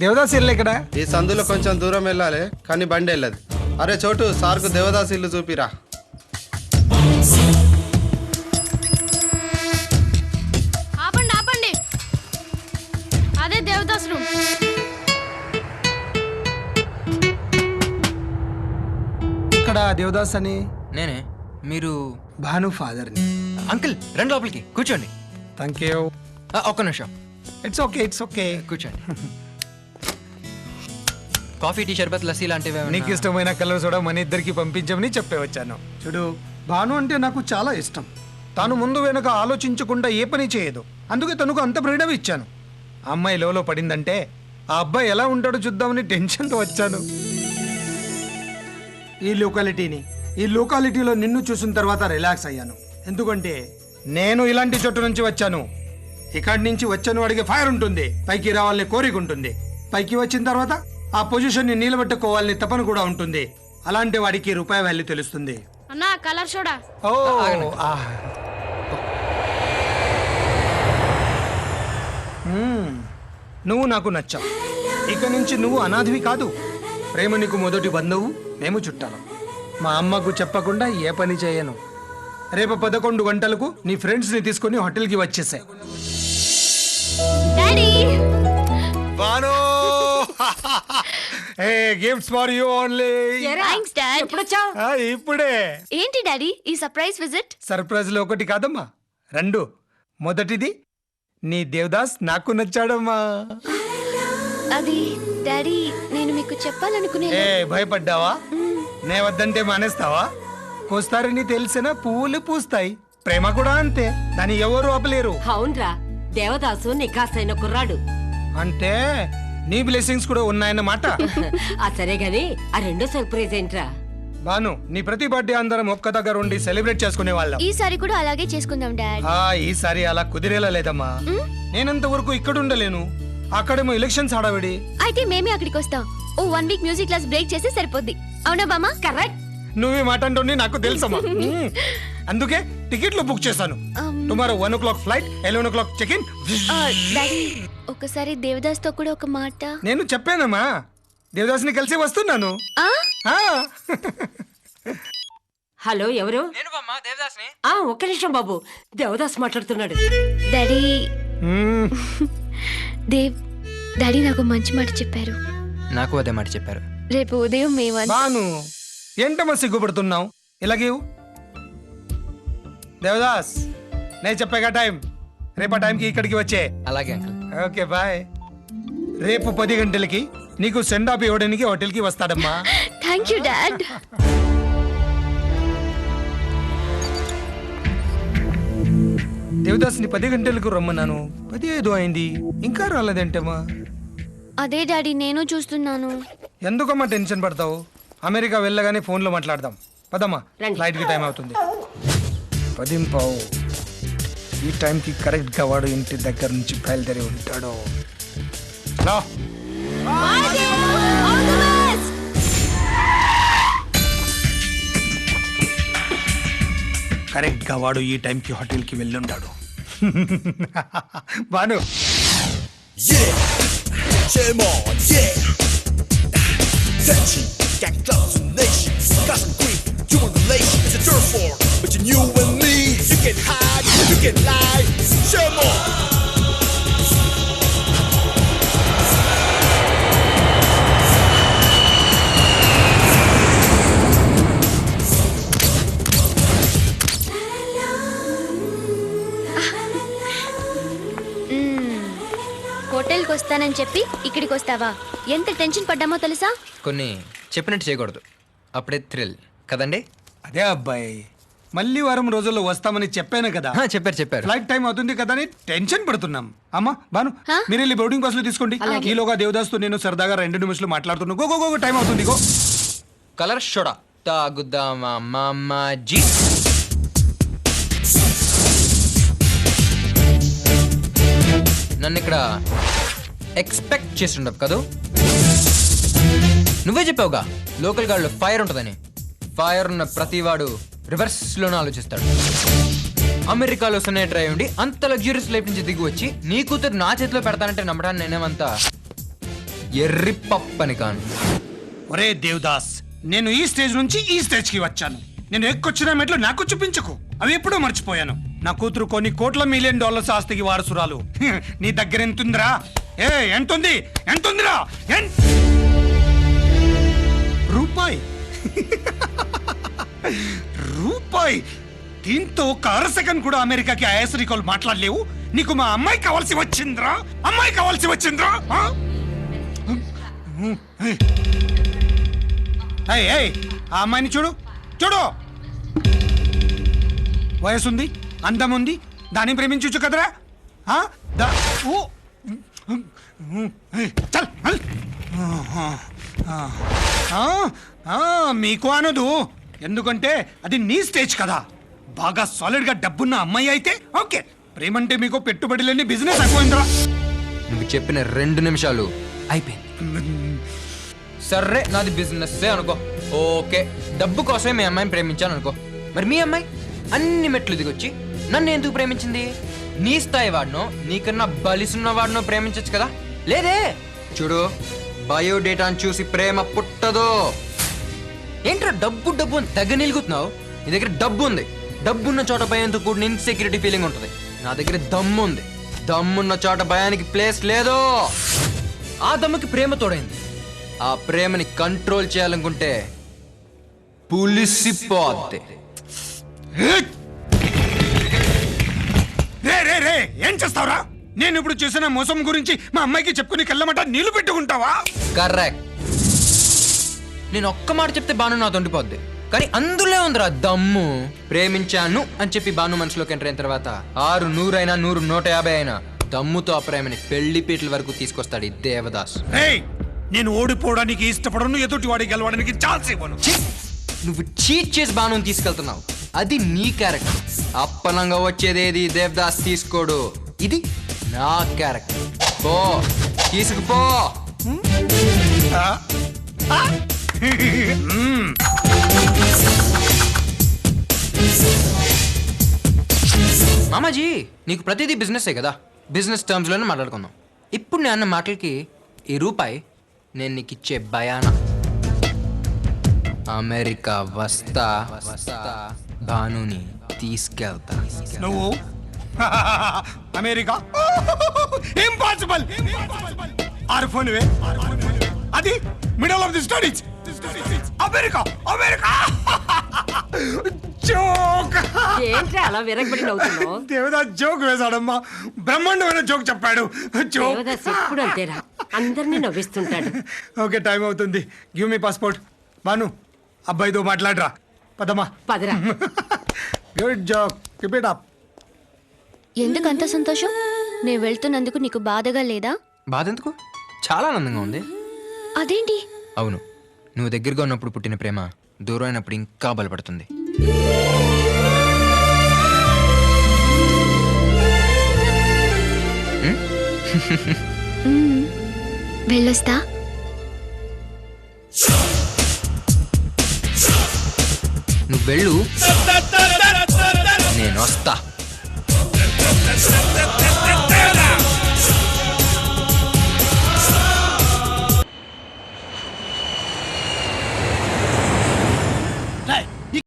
దేవదాస్ ఇల్లు ఇక్కడ. ఈ సందులో కొంచెం దూరం వెళ్ళాలి, కానీ బండి వెళ్ళదు. అరే చోటు, సార్కు దేవదాస్ ఇల్లు చూపిరా. ఆపండి ఆపండి, అదే దేవదాస్ రూమ్. ఇక్కడ దేవదాస్ అని. నేనే. మీరు భాను ఫాదర్ని. అంకుల్ రండి లోపలికి కూర్చోండి. Thank you. ఒక్క నిమిషం. It's okay, it's okay. కూర్చోండి. కాఫీ, టీ, షర్బత్, లస్సీ లాంటివి నీకు ఇష్టమైన కలర్ సోడా మన ఇద్దరికి పంపించమని చెప్పే వచ్చాను. చూడు, భాను అంటే నాకు చాలా ఇష్టం. తాను ముందు వెనుక ఆలోచించకుండా ఏ పని చేయదు, అందుకే తనకు అంత ఫ్రీడమ్ ఇచ్చాను. ఆ అమ్మాయి లోలో పడిందంటే ఆ అబ్బాయి ఎలా ఉంటాడో చూద్దామని టెన్షన్తో వచ్చాను. ఈ లొకాలిటీలో నిన్ను చూసిన తర్వాత రిలాక్స్ అయ్యాను. ఎందుకంటే నేను ఇలాంటి చోటు నుంచి వచ్చాను. ఇక్కడి నుంచి వచ్చాను వాడికి ఫైర్ ఉంటుంది, పైకి రావాలని కోరిక ఉంటుంది. పైకి వచ్చిన తర్వాత ఆ పొజిషన్ ని నిలబెట్టుకోవాలని తపన కూడా ఉంటుంది. అలాంటి వాడికి రూపాయి వాల్యూ తెలుస్తుంది. అన్నా కలర్ సోడా. ఓ నువ్వు నాకు నచ్చావు. ఇక నుంచి నువ్వు అనాథవి కాదు. ప్రేమ నీకు మొదటి బంధువు, మేము చుట్టాను. మా అమ్మకు చెప్పకుండా ఏ పని చేయను. రేపు 11 గంటలకు నీ ఫ్రెండ్స్ ని తీసుకుని హోటల్కి వచ్చేసాయి. Daddy Banu, gifts for you only. Thanks dad. ఎప్పుడొచ్చావు? ఇప్పుడే. ఏంటి డాడీ ఈ సర్ప్రైజ్ విజిట్? సర్ప్రైజ్ లో ఒకటి కాదమ్మా, 2. మొదటిది, నీ దేవదాస్ నాకు నచ్చాడమ్మా. అది డాడీ నేను మీకు చెప్పాలనుకునే. భయపడ్డావా? నే వద్దంటే మానేస్తావా? కోస్తారని తెలిసిన పువ్వులు పూస్తాయి. ప్రేమ కూడా అంతే, దాన్ని ఎవరు ఆపలేరు. అవునరా, దేవదాసు నికాసైన కుర్రాడు. అంటే నీ బ్లెస్సింగ్స్ కూడా ఉన్నాయన్నమాట. ఆ సరే గాని ఆ రెండో సర్ప్రైజ్ ఏంట్రా? బాను, నీ ప్రతి బర్త్డే అందరం ఒక్క దగ్గర ఉండి సెలబ్రేట్ చేసుకునే వాళ్ళం. ఈసారి కూడా అలాగే చేసుకుందాం డాడ్. ఈసారి అలా కుదిరేలా లేదమ్మా. నేనంత వరకు ఇక్కడ ఉండలేను, అక్కడేమో ఎలక్షన్స్ ఆడవిడి. అయితే మేమే అక్కడికి వస్తాం. ఓ 1 వీక్ మ్యూజిక్ క్లాస్ బ్రేక్ చేస్తే సరిపోద్ది. అవునా బామా? కరెక్ట్. నువ్వే మాట అంటోని నాకు తెలుసమ్మా. అందుకే టికెట్లు బుక్ చేశాను. Tomorrow 1 o'clock flight, 11 o'clock check in. Daddy ఒకసారి దేవదాస్ తో కూడా ఒక మాట. నేను చెప్పానమ్మా, దేవదాస్ని కలిసి వస్తున్నాను. హలో, ఎవరు? నేను బామ్మ దేవదాస్ని. ఒక్క నిమిషం బాబు, దేవదాస్ మాట్లాడుతున్నాడు. డాడీ డాడీ నాకు మంచి మాట చెప్పారు. నాకు అదే మాట చెప్పారు. రేపు ఉదయం బాను, ఏంటమ్మా సిగ్గుపడుతున్నావు? ఇలాగే దేవదాస్, నేను చెప్పాగా టైం, రేపు ఆ టైంకి ఇక్కడికి వచ్చే. అలాగే అంకుల్. Okay bye. రేపు 10 గంటలకి నీకు సెండ్ ఆఫ్ ఇవ్వడానికి హోటల్కి వస్తాడమ్మా. Thank you dad. దేవదాస్ని 10 గంటలకు రమ్మన్నాను, 10:05 అయింది, ఇంకా రాలేదంటమ్మా. అదే డాడీ నేను చూస్తున్నాను. ఎందుకమ్మా టెన్షన్ పడతావు? అమెరికా వెళ్ళగానే ఫోన్లో మాట్లాడదాం. పదమ్మా, ఫ్లైట్కి టైం అవుతుంది. 10:15. ఈ టైంకి కరెక్ట్గా వాడు ఇంటి దగ్గర నుంచి బయలుదేరి ఉంటాడు. కరెక్ట్గా వాడు ఈ టైంకి హోటల్కి వెళ్ళుంటాడు. బాను, హోటల్కి వస్తానని చెప్పి ఇక్కడికి వస్తావా? ఎంత టెన్షన్ పడ్డామో తెలుసా? కొన్ని చెప్పినట్టు చేయకూడదు, అప్పుడే థ్రిల్ కదండి. అదే అబ్బాయి, మళ్ళీ వారం రోజుల్లో వస్తామని చెప్పాను కదా. చెప్పారు. ఫ్లైట్ టైం అవుతుంది కదా అని టెన్షన్ పడుతున్నాం. అమ్మా బాను, మీరు వెళ్ళి బోర్డింగ్ పాస్ లో తీసుకోండి. ఈలోగా దేవదాస్ తో నేను సరదాగా 2 నిమిషాలు మాట్లాడుతున్నా. గో టైం అవుతుంది. గో. కలర్ షోడా తాగుదామా మామాజీ? నన్ను ఇక్కడ ఎక్స్పెక్ట్ చేస్తుండవు కదూ. నువ్వే చెప్పావుగా లోకల్ గాడిలో ఫైర్ ఉంటుందని. ఫైర్ ఉన్న ప్రతివాడు రివర్స్ లోనే ఆలోచిస్తాడు. అమెరికాలో సెనేటర్ అయి ఉండి అంత లగ్జూరియస్ లైఫ్ నుంచి దిగి వచ్చి నీ కూతురు నా చేతిలో పెడతానంటే నమ్మడానికి నేనేమంతా ఎర్రి పప్పని కాను. ఒరే దేవదాస్, నేను ఈ స్టేజ్ నుంచి ఈ స్టేజ్ కి వచ్చాను. నేను ఎక్కొచ్చిన మెట్లు నాకు చూపించకు, అవి ఎప్పుడూ మర్చిపోయాను. నా కూతురు కొన్ని కోట్ల $1 మిలియన్ ఆస్తికి వారసురాలు. నీ దగ్గర ఎంతుందిరా? ఎంతుంది? ఎంతుందిరా? రూపాయి. రూపాయి. దీంతో ఒక అర సెకండ్ కూడా అమెరికాకి ఐఎస్ఆర్ కాల్ మాట్లాడలేవు. నీకు మా అమ్మాయి కావాల్సి వచ్చిందిరా? అమ్మాయి కావాల్సి వచ్చిందిరా? ఆ అమ్మాయిని చూడు, చూడు. వయసుంది, అందం ఉంది, దాన్ని ప్రేమించు కదరా. చల్ మీకు అనదు, ఎందుకంటే అది నీ స్టేజ్ కదా. బాగా సాలిడ్ గా డబ్బున్న అమ్మాయి అయితే ఓకే. ప్రేమంటే మీకు పెట్టుబడి లేని బిజినెస్ అయిపోయిందిరా. నువ్వు చెప్పిన 2 నిమిషాలు అయిపోయింది. సర్రే, నాది బిజినెస్ అనుకో. ఓకే, డబ్బు కోసమే మీ అమ్మాయిని ప్రేమించాను అనుకో. మరి మీ అమ్మాయి అన్ని మెట్లు దిగొచ్చి నన్ను ఎందుకు ప్రేమించింది? నీ స్థాయి వాడినో నీకన్నా బలిసున్న వాడినో ప్రేమించచ్చు కదా. లేదే, చూడు, బయోడేటాను చూసి ప్రేమ పుట్టదు. ఏంట్రా డబ్బు డబ్బు అని తెగ నిలుగుతున్నావు? నీ దగ్గర డబ్బు ఉంది, డబ్బున్న చోట భయంతో కూడిన ఇన్సెక్యూరిటీ ఫీలింగ్ ఉంటుంది. నా దగ్గర దమ్ము ఉంది, దమ్మున్న చోట భయానికి ప్లేస్ లేదు. ఆ దమ్ముకి ప్రేమ తోడైంది. ఆ ప్రేమని కంట్రోల్ చేయాలనుకుంటే పులిసిపోద్ది. రే ఏం చేస్తావురా? నేను ఇప్పుడు చేసిన మోసం గురించి మా అమ్మాయికి చెప్పుకుని కళ్ళమట నీళ్లు పెట్టుకుంటావా? కరెక్ట్. నేను ఒక్క మాట చెప్తే బాను నాతో ఉండిపోద్ది, కానీ అందులో ఉందిరా దమ్ము. ప్రేమించాను అని చెప్పి బాను మనసులోకి ఎంటర్ అయిన తర్వాత 6 100 అయినా 100 150 అయినా దమ్ముతో ఆ ప్రేమని పెళ్లి పీటల వరకు తీసుకొస్తాడు ఈ దేవదాస్. నేను ఓడిపోవడానికి ఇష్టపడను, ఎదుటి వాడికి గెలవడానికి ఛాన్స్ ఇవ్వను. నువ్వు చీట్ చేసి బాను తీసుకెళ్తున్నావు, అది నీ క్యారెక్టర్. అప్పనంగా వచ్చేదేది దేవదాస్ తీసుకోడు, ఇది నా క్యారెక్టర్. పో, తీసుకుపో. మామాజీ, నీకు ప్రతిదీ బిజినెస్సే కదా, బిజినెస్ టర్మ్స్లోనే మాట్లాడుకుందాం. ఇప్పుడు నేను అన్న మాటలకి ఈ రూపాయి నేను నీకు ఇచ్చే భయానా. అమెరికా వస్తా, భానుని తీసుకెళ్తా. నువ్వు అమెరికా? ఇంపాసిబుల్. ఆర్ఫోన్వే, అది middle of the studies. America, America. Joke. ఏంట్రా అలా విరగబడి నవ్వుతున్నావు? దేవదాస్ జోక్ వేశాడమ్మా, బ్రహ్మాండమైన జోక్ చెప్పాడు. దేవదాస్ ఎప్పుడు అంతేరా, అందరినీ నవ్విస్తుంటాడు. ఓకే, టైం అవుతుంది. Give me passport. బాను, అబ్బాయితో మాట్లాడరా. పదమ్మా. పదరా. Good job, keep it up. ఎందుకు అంత సంతోషం? నేను వెళ్తున్నందుకు నీకు బాధగా లేదా? బాధ ఎందుకు? చాలా ఆనందంగా ఉంది. అదేంటి? అవును, నువ్వు దగ్గరగా ఉన్నప్పుడు పుట్టిన ప్రేమ దూరం అయినప్పుడు ఇంకా బలపడుతుంది. వెళ్ళొస్తా. నువ్వు వెళ్ళు.